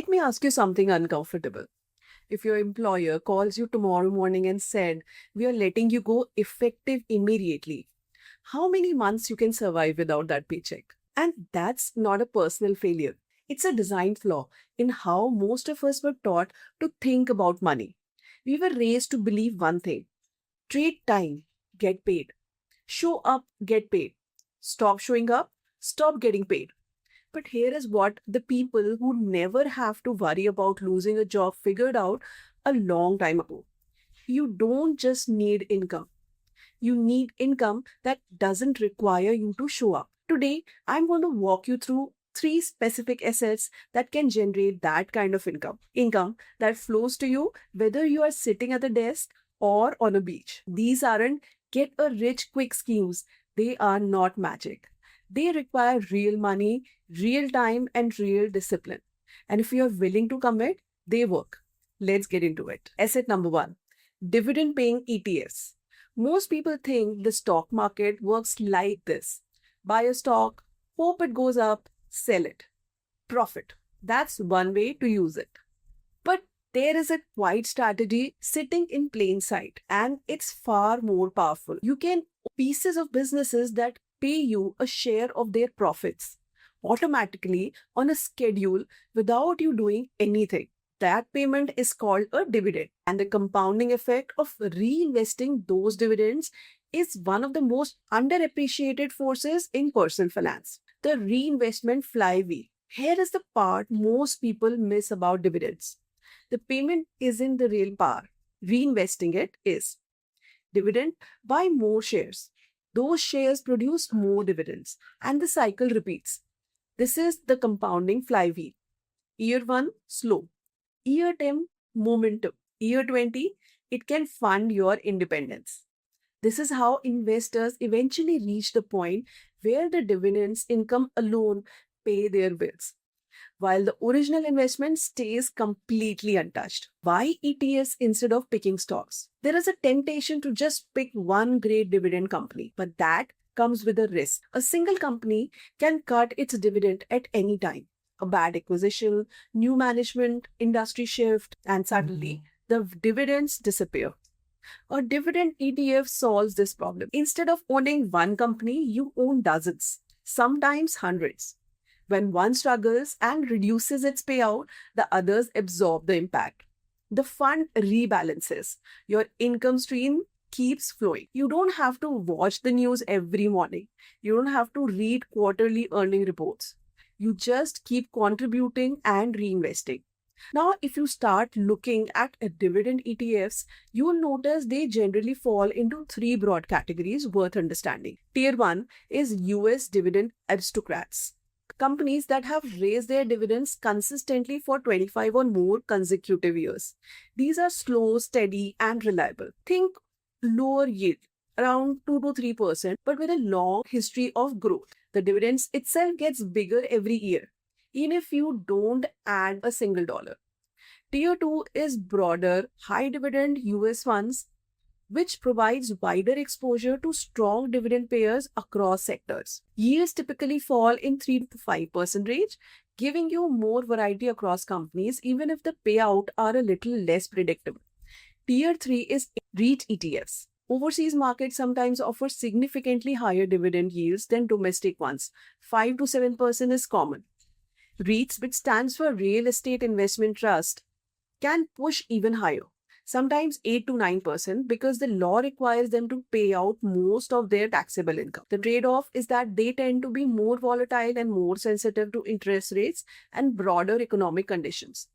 Let me ask you something uncomfortable. If your employer calls you tomorrow morning and said, "We are letting you go effective immediately," how many months you can survive without that paycheck? And that's not a personal failure. It's a design flaw in how most of us were taught to think about money. We were raised to believe one thing: trade time, get paid. Show up, get paid. Stop showing up, stop getting paid. But here is what the people who never have to worry about losing a job figured out a long time ago. You don't just need income. You need income that doesn't require you to show up. Today, I'm going to walk you through three specific assets that can generate that kind of income. Income that flows to you whether you are sitting at the desk or on a beach. These aren't get a rich quick schemes. They are not magic. They require real money, real time, and real discipline. And if you are willing to commit, they work. Let's get into it. Asset number one: dividend paying ETFs. Most people think the stock market works like this: buy a stock, hope it goes up, sell it, profit. That's one way to use it. But there is a quiet strategy sitting in plain sight, and it's far more powerful. You can pieces of businesses that pay you a share of their profits automatically on a schedule without you doing anything. That payment is called a dividend, and the compounding effect of reinvesting those dividends is one of the most underappreciated forces in personal finance. The reinvestment flywheel. Here is the part most people miss about dividends. The payment isn't the real power. Reinvesting it is. Dividend: buy more shares. Those shares produce more dividends, and the cycle repeats. This is the compounding flywheel. Year 1, slow. Year 10, momentum. Year 20, it can fund your independence. This is how investors eventually reach the point where the dividends income alone pay their bills, while the original investment stays completely untouched. Why ETFs instead of picking stocks? There is a temptation to just pick one great dividend company, but that comes with a risk. A single company can cut its dividend at any time. A bad acquisition, new management, industry shift, and suddenly the dividends disappear. A dividend ETF solves this problem. Instead of owning one company, you own dozens, sometimes hundreds. When one struggles and reduces its payout, the others absorb the impact. The fund rebalances. Your income stream keeps flowing. You don't have to watch the news every morning. You don't have to read quarterly earning reports. You just keep contributing and reinvesting. Now, if you start looking at dividend ETFs, you will notice they generally fall into three broad categories worth understanding. Tier 1 is US dividend aristocrats. Companies that have raised their dividends consistently for 25 or more consecutive years. These are slow, steady, and reliable. Think lower yield, around 2 to 3%, but with a long history of growth. The dividends itself gets bigger every year, even if you don't add a single dollar. Tier 2 is broader, high dividend US funds, which provides wider exposure to strong dividend payers across sectors. Yields typically fall in 3 to 5% range, giving you more variety across companies, even if the payout are a little less predictable. Tier 3 is REIT ETFs. Overseas markets sometimes offer significantly higher dividend yields than domestic ones. 5 to 7% is common. REITs, which stands for Real Estate Investment Trust, can push even higher, sometimes 8 to 9%, because the law requires them to pay out most of their taxable income. The trade-off is that they tend to be more volatile and more sensitive to interest rates and broader economic conditions.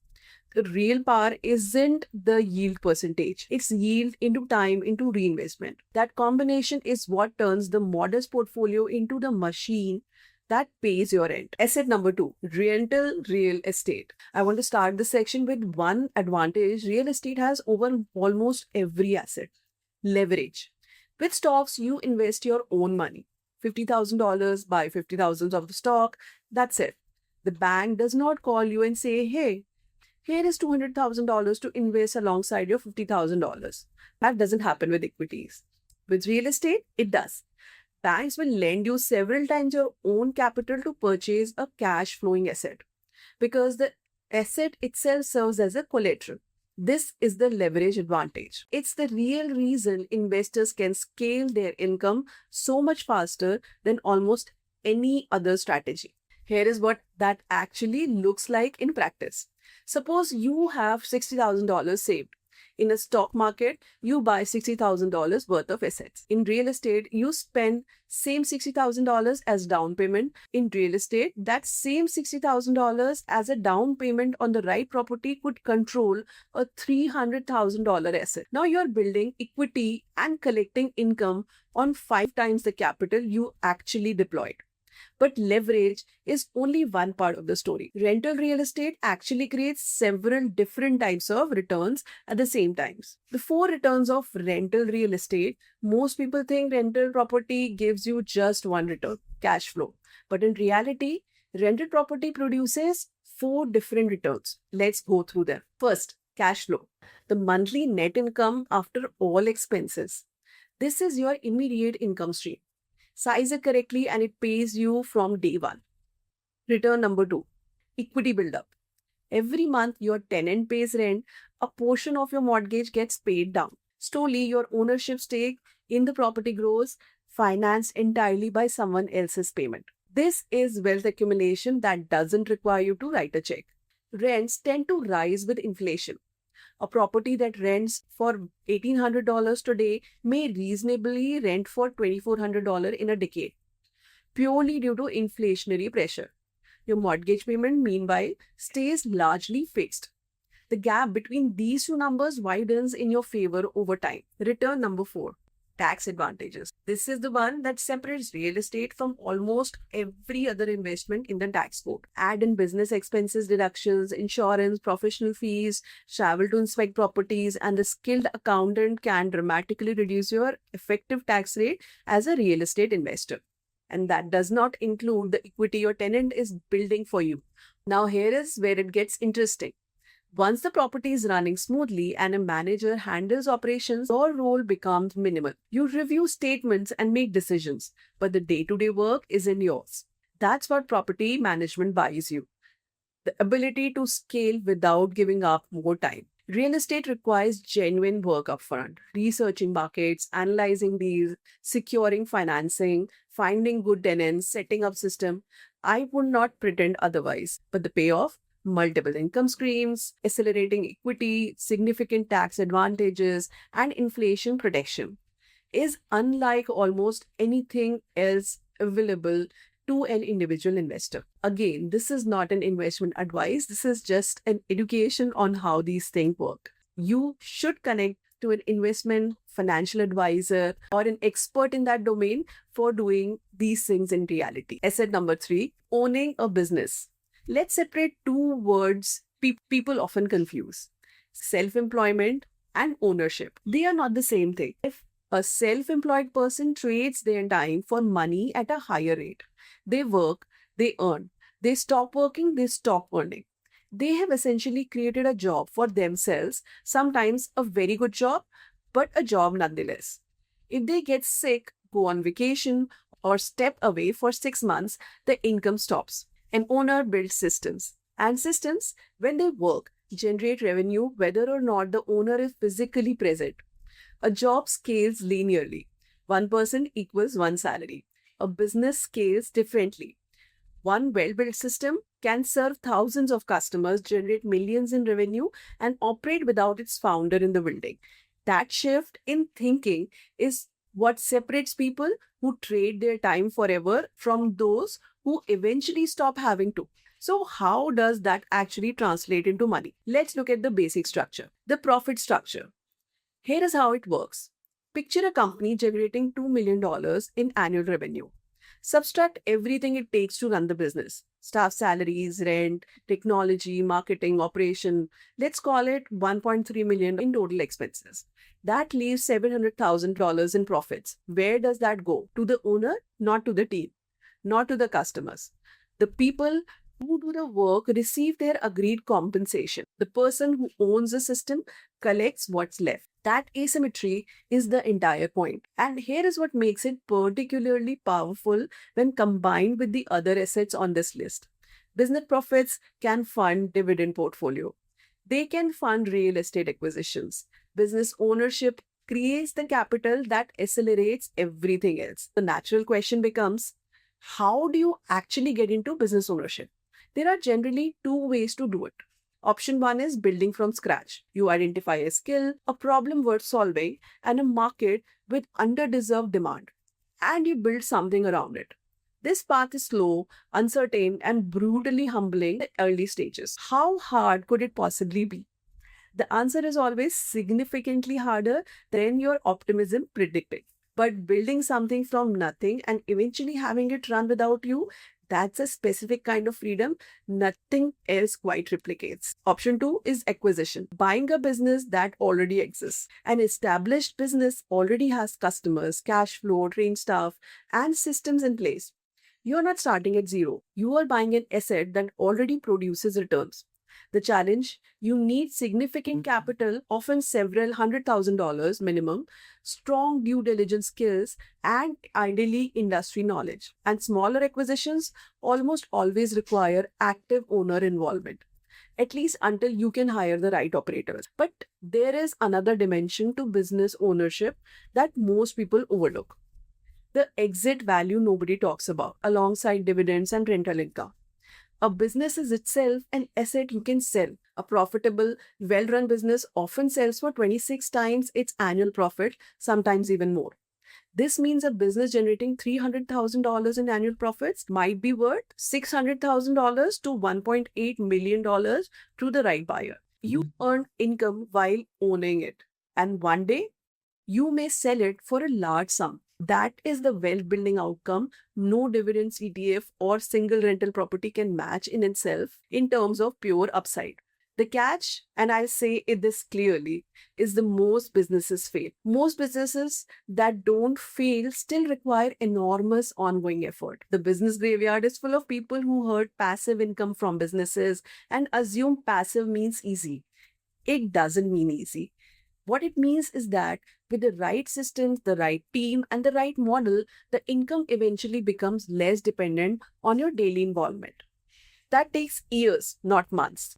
The real power isn't the yield percentage. It's yield into time into reinvestment. That combination is what turns the modest portfolio into the machine that pays your rent. Asset number 2, rental real estate. I want to start this section with one advantage real estate has over almost every asset: leverage. With stocks, you invest your own money. $50,000, buy 50,000 of the stock. That's it. The bank does not call you and say, "Hey, here is $200,000 to invest alongside your $50,000. That doesn't happen with equities. With real estate, it does. Banks will lend you several times your own capital to purchase a cash flowing asset, because the asset itself serves as a collateral. This is the leverage advantage. It's the real reason investors can scale their income so much faster than almost any other strategy. Here is what that actually looks like in practice. Suppose you have $60,000 saved. In a stock market, you buy $60,000 worth of assets. In real estate, you spend same $60,000 as down payment. In real estate, that same $60,000 as a down payment on the right property could control a $300,000 asset. Now you're building equity and collecting income on 5 times the capital you actually deployed. But leverage is only one part of the story. Rental real estate actually creates several different types of returns at the same time. The 4 returns of rental real estate, most people think rental property gives you just one return, cash flow. But in reality, rental property produces 4 different returns. Let's go through them. First, cash flow, the monthly net income after all expenses. This is your immediate income stream. Size it correctly and it pays you from day one. Return number 2, equity buildup. Every month your tenant pays rent, a portion of your mortgage gets paid down. Slowly, your ownership stake in the property grows, financed entirely by someone else's payment. This is wealth accumulation that doesn't require you to write a check. Rents tend to rise with inflation. A property that rents for $1,800 today may reasonably rent for $2,400 in a decade, purely due to inflationary pressure. Your mortgage payment, meanwhile, stays largely fixed. The gap between these two numbers widens in your favor over time. Return number 4, tax advantages. This is the one that separates real estate from almost every other investment in the tax code. Add in business expenses deductions, insurance, professional fees, travel to inspect properties, and the skilled accountant can dramatically reduce your effective tax rate as a real estate investor. And that does not include the equity your tenant is building for you. Now here is where it gets interesting. Once the property is running smoothly and a manager handles operations, your role becomes minimal. You review statements and make decisions, but the day-to-day work isn't yours. That's what property management buys you. The ability to scale without giving up more time. Real estate requires genuine work upfront, researching markets, analyzing deals, securing financing, finding good tenants, setting up system. I would not pretend otherwise, but the payoff, multiple income streams, accelerating equity, significant tax advantages, and inflation protection is unlike almost anything else available to an individual investor. Again, this is not an investment advice. This is just an education on how these things work. You should connect to an investment financial advisor or an expert in that domain for doing these things in reality. Asset number 3, owning a business. Let's separate two words people often confuse: self-employment and ownership. They are not the same thing. If a self-employed person trades their time for money at a higher rate, they work, they earn. They stop working, they stop earning. They have essentially created a job for themselves, sometimes a very good job, but a job nonetheless. If they get sick, go on vacation, or step away for 6 months, the income stops. An owner builds systems, and systems, when they work, generate revenue whether or not the owner is physically present. A job scales linearly. One person equals one salary. A business scales differently. One well-built system can serve thousands of customers, generate millions in revenue, and operate without its founder in the building. That shift in thinking is what separates people who trade their time forever from those who eventually stop having to. So how does that actually translate into money? Let's look at the basic structure, the profit structure. Here is how it works. Picture a company generating $2 million in annual revenue. Subtract everything it takes to run the business: staff salaries, rent, technology, marketing, operation. Let's call it $1.3 million in total expenses. That leaves $700,000 in profits. Where does that go? To the owner, not to the team, not to the customers. The people who do the work receive their agreed compensation. The person who owns the system collects what's left. That asymmetry is the entire point. And here is what makes it particularly powerful when combined with the other assets on this list. Business profits can fund dividend portfolio. They can fund real estate acquisitions. Business ownership creates the capital that accelerates everything else. The natural question becomes, how do you actually get into business ownership? There are generally two ways to do it. Option one is building from scratch. You identify a skill, a problem worth solving, and a market with underdeserved demand, and you build something around it. This path is slow, uncertain, and brutally humbling in the early stages. How hard could it possibly be? The answer is always significantly harder than your optimism predicted. But building something from nothing and eventually having it run without you, that's a specific kind of freedom nothing else quite replicates. Option two is acquisition. Buying a business that already exists. An established business already has customers, cash flow, trained staff, and systems in place. You are not starting at zero. You are buying an asset that already produces returns. The challenge, you need significant capital, often several $100,000 minimum, strong due diligence skills, and ideally industry knowledge. And smaller acquisitions almost always require active owner involvement, at least until you can hire the right operators. But there is another dimension to business ownership that most people overlook: the exit value nobody talks about, alongside dividends and rental income. A business is itself an asset you can sell. A profitable, well run business often sells for 26 times its annual profit, sometimes even more. This means a business generating $300,000 in annual profits might be worth $600,000 to $1.8 million to the right buyer. You earn income while owning it, and one day you may sell it for a large sum. That is the wealth building outcome no dividends ETF or single rental property can match in itself in terms of pure upside. The catch, and I'll say it this clearly, is the most businesses fail. Most businesses that don't fail still require enormous ongoing effort. The business graveyard is full of people who heard passive income from businesses and assume passive means easy. It doesn't mean easy. What it means is that with the right systems, the right team, and the right model, the income eventually becomes less dependent on your daily involvement. That takes years, not months.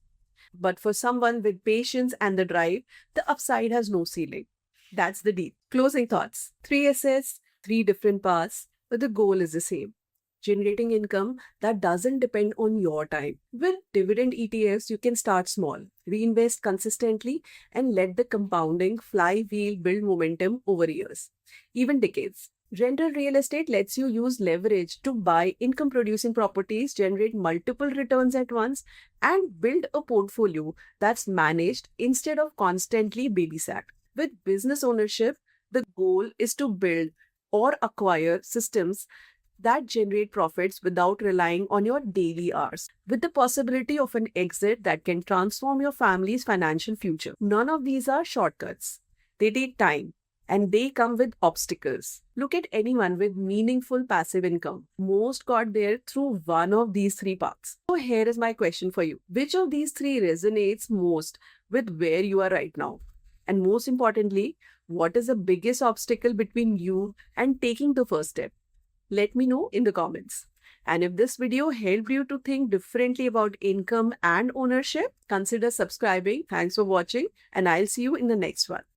But for someone with patience and the drive, the upside has no ceiling. That's the deal. Closing thoughts. Three assets, three different paths, but the goal is the same: generating income that doesn't depend on your time. With dividend ETFs, you can start small, reinvest consistently, and let the compounding flywheel build momentum over years, even decades. Rental real estate lets you use leverage to buy income producing properties, generate multiple returns at once, and build a portfolio that's managed instead of constantly babysat. With business ownership, the goal is to build or acquire systems that generate profits without relying on your daily hours, with the possibility of an exit that can transform your family's financial future. None of these are shortcuts. They take time and they come with obstacles. Look at anyone with meaningful passive income. Most got there through one of these three paths. So here is my question for you. Which of these three resonates most with where you are right now? And most importantly, what is the biggest obstacle between you and taking the first step? Let me know in the comments. And if this video helped you to think differently about income and ownership, consider subscribing. Thanks for watching, and I'll see you in the next one.